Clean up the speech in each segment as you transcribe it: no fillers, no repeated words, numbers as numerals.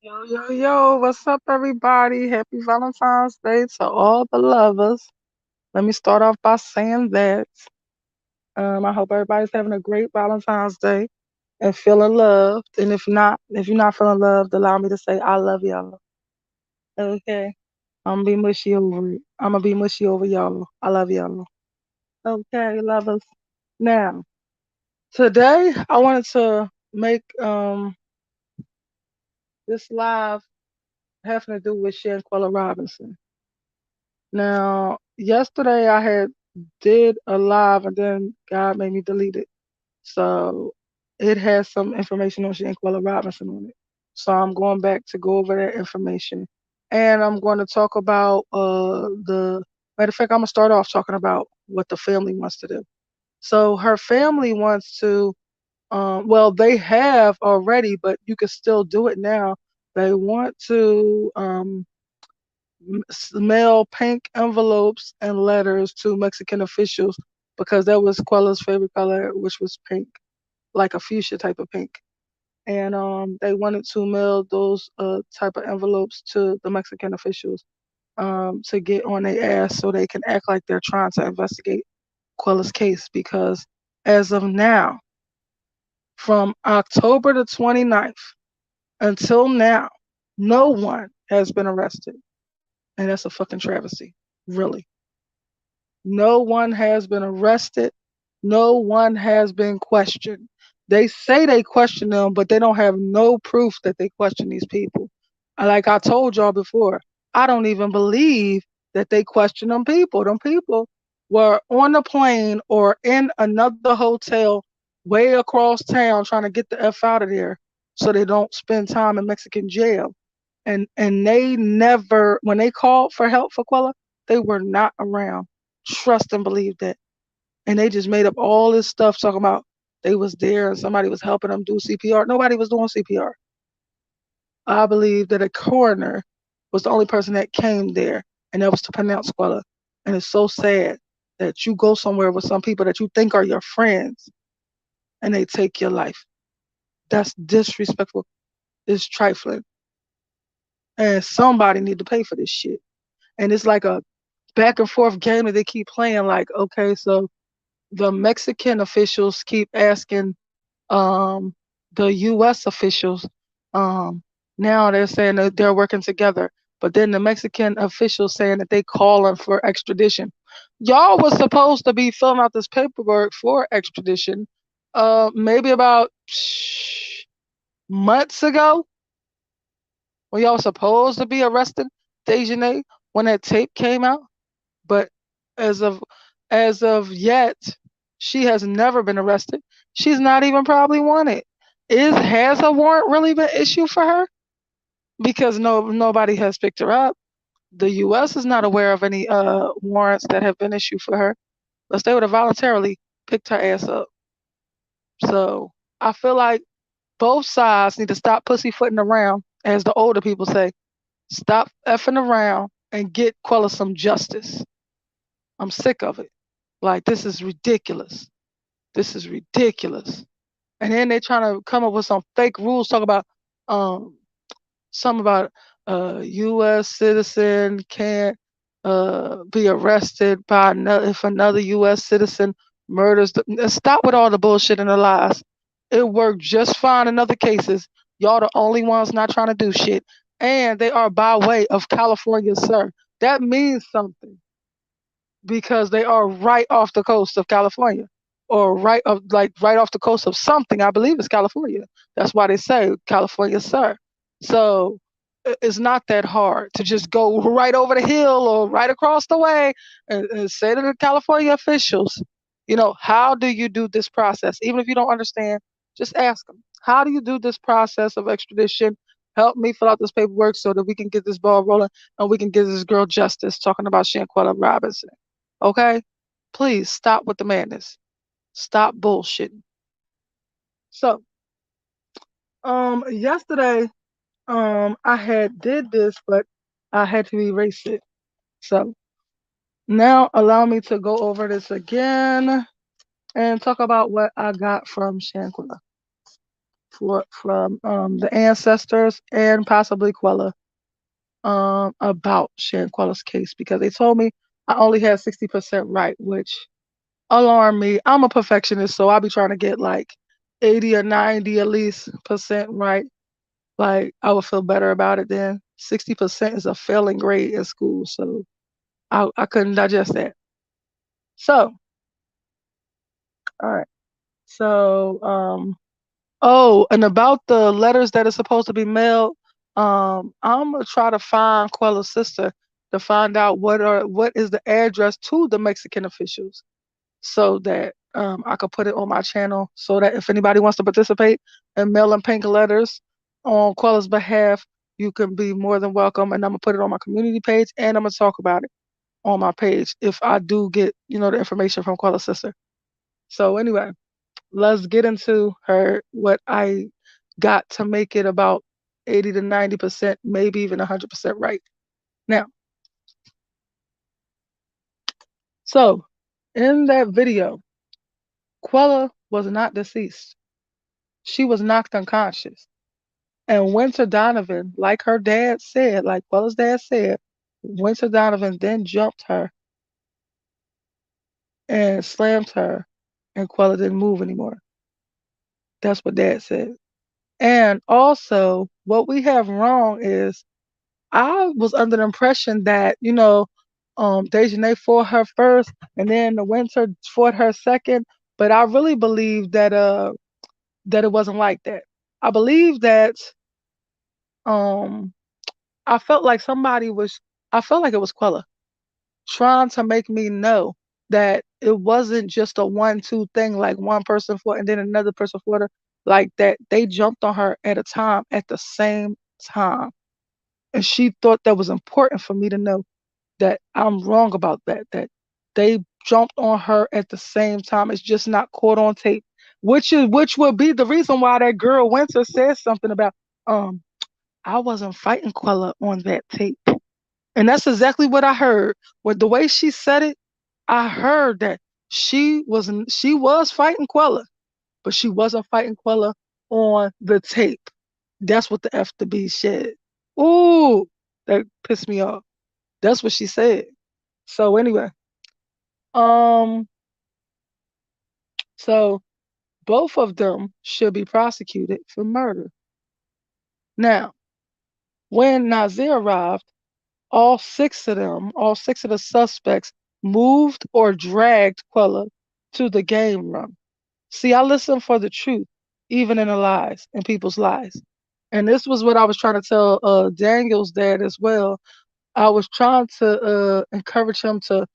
Yo, yo, yo, what's up, everybody? Happy Valentine's Day to all the lovers. Let me start off by saying that I hope everybody's having a great Valentine's Day and feeling loved. And if you're not feeling loved, allow me to say I love y'all. Okay. I'm gonna be mushy over it. I'm gonna be mushy over y'all. I love y'all. Okay, lovers. Now, today I wanted to make this live having to do with Quella Robinson. Now, yesterday I had did a live and then God made me delete it. So it has some information on Shanquella Robinson on it. So I'm going back to go over that information. And I'm going to talk about the matter of fact, I'm gonna start off talking about what the family wants to do. So her family wants to well, they have already, but you can still do it now. They want to mail pink envelopes and letters to Mexican officials because that was Quella's favorite color, which was pink, like a fuchsia type of pink. And they wanted to mail those type of envelopes to the Mexican officials to get on their ass so they can act like they're trying to investigate Quella's case because as of now, from October the 29th until now, no one has been arrested. And that's a fucking travesty, really. No one has been arrested. No one has been questioned. They say they question them, but they don't have no proof that they question these people. Like I told y'all before, I don't even believe that they question them people. Them people were on a plane or in another hotel way across town trying to get the F out of there so they don't spend time in Mexican jail. And they never, when they called for help for Quella, they were not around. Trust and believe that. And they just made up all this stuff talking about they was there and somebody was helping them do CPR. Nobody was doing CPR. I believe that a coroner was the only person that came there, and that was to pronounce Quella. And it's so sad that you go somewhere with some people that you think are your friends and they take your life. That's disrespectful. It's trifling. And somebody need to pay for this shit. And it's like a back and forth game that they keep playing. Like, okay, so the Mexican officials keep asking the U.S. officials. Um, now they're saying that they're working together, but then the Mexican officials saying that they calling for extradition. Y'all was supposed to be filling out this paperwork for extradition, maybe about months ago when y'all was supposed to be arresting Dejanay when that tape came out. But as of as of yet, she has never been arrested. She's not even probably wanted. Is has a warrant really been issued for her? Because nobody has picked her up. The U.S. is not aware of any warrants that have been issued for her. But they would have voluntarily picked her ass up. So I feel like both sides need to stop pussyfooting around, as the older people say. Stop effing around and get Quella some justice. I'm sick of it. Like, this is ridiculous. This is ridiculous. And then they're trying to come up with some fake rules, talk about um something about U.S. citizen can't be arrested by another if another U.S. citizen murders. Stop with all the bullshit and the lies. It worked just fine in other cases. Y'all the only ones not trying to do shit, and they are by way of California, sir. That means something because they are right off the coast of California or right off the coast of something. I believe it's California. That's why they say California, sir. So it's not that hard to just go right over the hill or right across the way and say to the California officials, how do you do this process? Even if you don't understand, just ask them, how do you do this process of extradition? Help me fill out this paperwork so that we can get this ball rolling and we can give this girl justice. Talking about Shanquella Robinson. Okay? Please stop with the madness. Stop bullshitting. So, yesterday, I had did this, but I had to erase it. So now allow me to go over this again and talk about what I got from Shanquella. from the ancestors and possibly Quella about sharing Quella's case because they told me I only had 60% right, which alarmed me. I'm a perfectionist, so I'll be trying to get like 80 or 90 at least percent right. Like I would feel better about it then. 60% is a failing grade in school, so I couldn't digest that. So, all right. So, oh, and about the letters that are supposed to be mailed, I'm gonna try to find Quella's sister to find out what is the address to the Mexican officials, so that I could put it on my channel, so that if anybody wants to participate in mailing pink letters on Quella's behalf, you can be more than welcome. And I'm gonna put it on my community page, and I'm gonna talk about it on my page if I do get the information from Quella's sister. So anyway, let's get into her what I got to make it about 80 to 90%, maybe even 100% right. Now, so in that video, Quella was not deceased. She was knocked unconscious. And Winter Donovan, like her dad said, like Quella's dad said, Winter Donovan then jumped her and slammed her, and Quella didn't move anymore. That's what dad said. And also, what we have wrong is I was under the impression that, Dejanay fought her first and then the Winter fought her second. But I really believe that it wasn't like that. I believe that um I felt like I felt like it was Quella trying to make me know that it wasn't just a 1-2 thing, like one person fought and then another person fought her, like that they jumped on her at the same time. And she thought that was important for me to know that I'm wrong about that, that they jumped on her at the same time. It's just not caught on tape, which would be the reason why that girl Winter said something about um I wasn't fighting Quella on that tape. And that's exactly what I heard. With the way she said it, I heard that she was fighting Quella, but she wasn't fighting Quella on the tape. That's what the F to B said. Ooh, that pissed me off. That's what she said. So anyway, um, so both of them should be prosecuted for murder. Now, when Nazir arrived, all six of the suspects moved or dragged Quella to the game room. See, I listen for the truth, even in the lies, in people's lies. And this was what I was trying to tell Daniel's dad as well. I was trying to encourage him to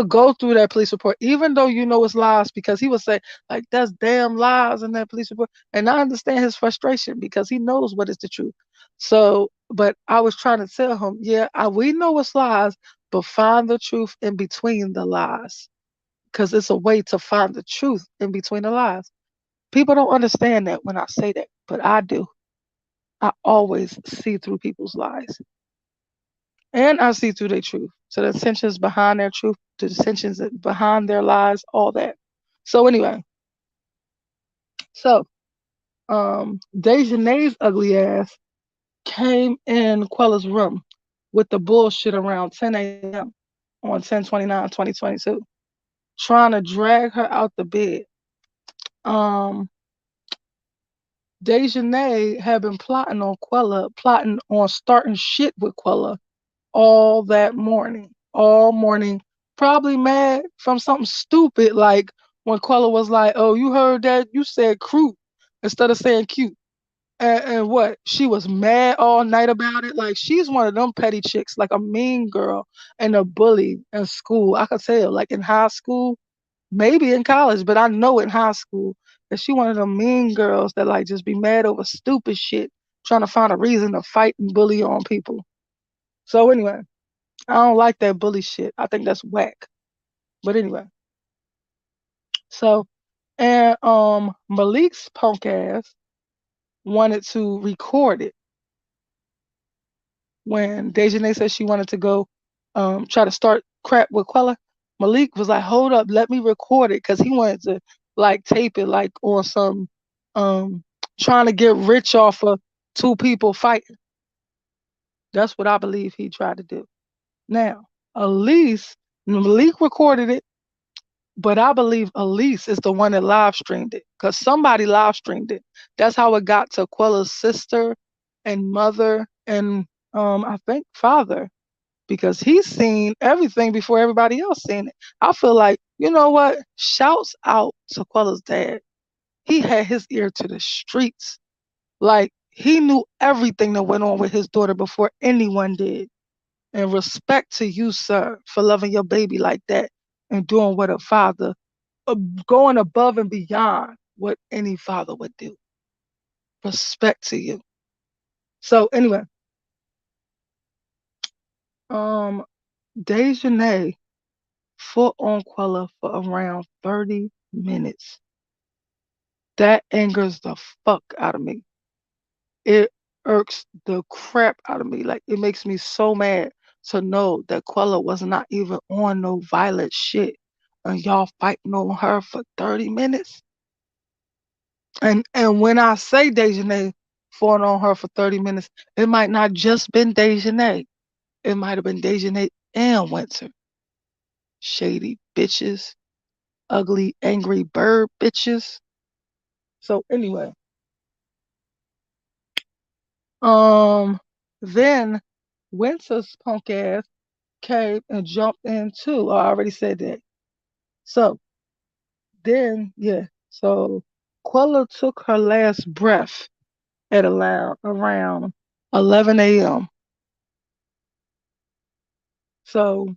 go through that police report, even though it's lies, because he would say, like, that's damn lies in that police report. And I understand his frustration because he knows what is the truth. So, but I was trying to tell him, yeah, we know it's lies, but find the truth in between the lies, because it's a way to find the truth in between the lies. People don't understand that when I say that, but I do. I always see through people's lies. And I see through their truth. So the intentions behind their truth, the intentions behind their lies, all that. So anyway, so Dejanay's ugly ass came in Quella's room with the bullshit around 10 a.m. on 10/29/2022, trying to drag her out the bed. Um, Dejanay had been plotting on starting shit with Quella all morning, probably mad from something stupid like when Quella was like, "Oh, you heard that? You said crude instead of saying cute." And what? She was mad all night about it. Like she's one of them petty chicks, like a mean girl and a bully in school. I could tell, like in high school, maybe in college, but I know in high school that she one of them mean girls that like just be mad over stupid shit, trying to find a reason to fight and bully on people. So anyway. I don't like that bully shit. I think that's whack. But anyway, so and Malik's punk ass wanted to record it when Dejanay said she wanted to go try to start crap with Quella. Malik was like, hold up, let me record it, because he wanted to like tape it like on some um trying to get rich off of two people fighting. That's what I believe he tried to do. Now, Elise, Malik recorded it, but I believe Elise is the one that live streamed it because somebody live streamed it. That's how it got to Quella's sister and mother and I think father because he's seen everything before everybody else seen it. I feel like, you know what? Shouts out to Quella's dad. He had his ear to the streets. Like he knew everything that went on with his daughter before anyone did. And respect to you, sir, for loving your baby like that and doing what a father, uh, going above and beyond what any father would do. Respect to you. So anyway, um, Dejanay fought on Quella for around 30 minutes. That angers the fuck out of me. It irks the crap out of me. Like it makes me so mad to know that Quella was not even on no violent shit. And y'all fighting on her for 30 minutes. And when I say Dejanay fought on her for 30 minutes, it might not just been Dejanay. It might have been Dejanay and Winter. Shady bitches. Ugly, angry bird bitches. So anyway, um, then Winter's punk ass came and jumped in too. I already said that. So then, yeah. So Quella took her last breath at around 11 a.m. So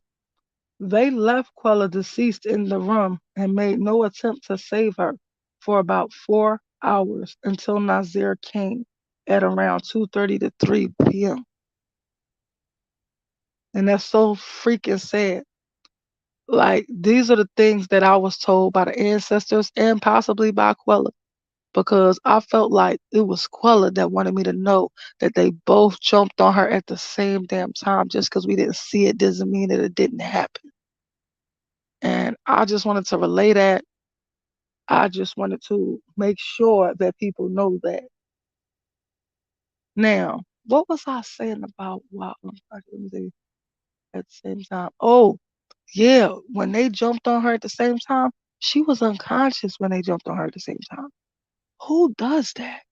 they left Quella deceased in the room and made no attempt to save her for about 4 hours until Nazir came at around 2:30 to 3 p.m. And that's so freaking sad. Like these are the things that I was told by the ancestors and possibly by Quella because I felt like it was Quella that wanted me to know that they both jumped on her at the same damn time. Just because we didn't see it doesn't mean that it didn't happen. And I just wanted to relay that. I just wanted to make sure that people know that. Now, what was I saying about wow? Let me see, at the same time. Oh, yeah, when they jumped on her at the same time, she was unconscious when they jumped on her at the same time. Who does that?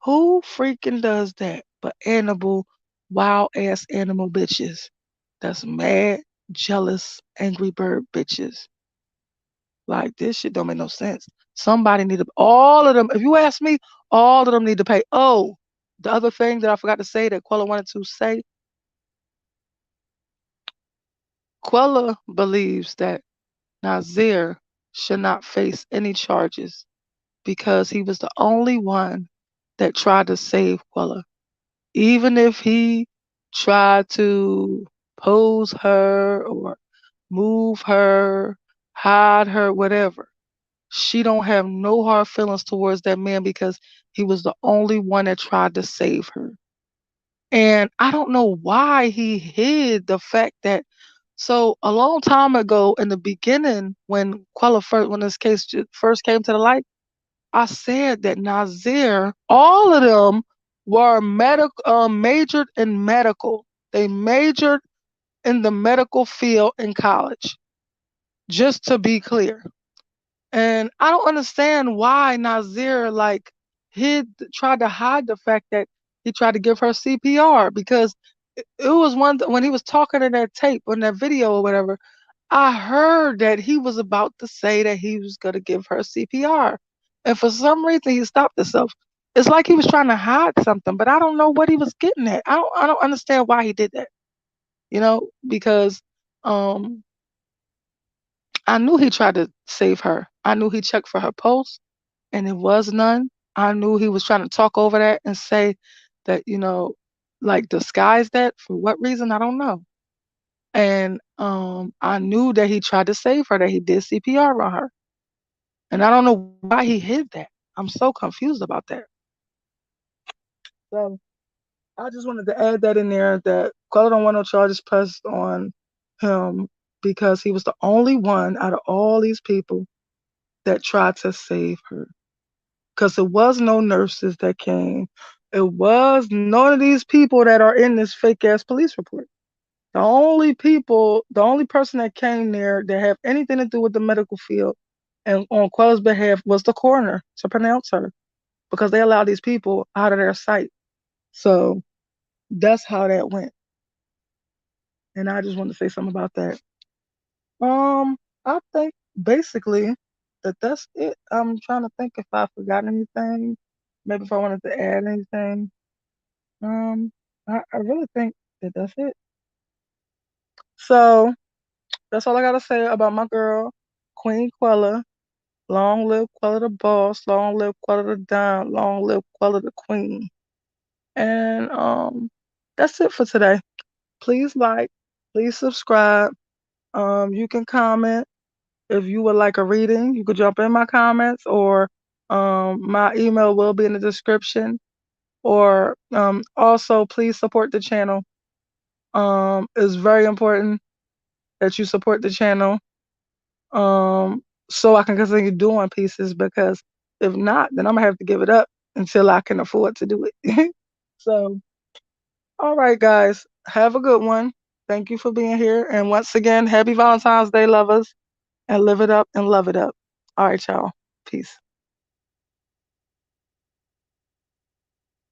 Who freaking does that? But animal, wild ass animal bitches. That's mad, jealous, angry bird bitches. Like this shit don't make no sense. Somebody need to all of them, if you ask me, all of them need to pay. Oh, the other thing that I forgot to say that Quella wanted to say, Quella believes that Nazir should not face any charges because he was the only one that tried to save Quella. Even if he tried to pose her or move her, hide her, whatever, she don't have no hard feelings towards that man because he was the only one that tried to save her. And I don't know why he hid the fact that so a long time ago in the beginning when Quella first when this case first came to the light, I said that Nazir, all of them were majored in medical. They majored in the medical field in college. Just to be clear. And I don't understand why Nazir like tried to hide the fact that he tried to give her CPR because it was when he was talking in that tape on that video or whatever. I heard that he was about to say that he was gonna give her CPR, and for some reason he stopped himself. It's like he was trying to hide something, but I don't know what he was getting at. I don't understand why he did that. Because um I knew he tried to save her. I knew he checked for her pulse and it was none. I knew he was trying to talk over that and say that, like disguise that for what reason, I don't know. And I knew that he tried to save her, that he did CPR on her. And I don't know why he hid that. I'm so confused about that. So I just wanted to add that in there that Quella don't want no charges pressed on him because he was the only one out of all these people that tried to save her. because it was no nurses that came. It was none of these people that are in this fake ass police report. The only person that came there that have anything to do with the medical field and on Quella's behalf was the coroner to pronounce her because they allowed these people out of their sight. So that's how that went. And I just want to say something about that. Um, I think basically that's it. I'm trying to think if I forgot anything, maybe if I wanted to add anything. Um, I really think that that's it. So that's all I gotta say about my girl, Queen Quella. Long live Quella the boss. Long live Quella the Don. Long live Quella the Queen. And that's it for today. Please like, please subscribe. You can comment if you would like a reading. You could jump in my comments, or my email will be in the description. Or also, please support the channel. It's very important that you support the channel, so I can continue doing pieces, because if not, then I'm gonna have to give it up until I can afford to do it. So, all right, guys, have a good one. Thank you for being here. And once again, happy Valentine's Day, lovers, and live it up and love it up. All right, y'all. Peace.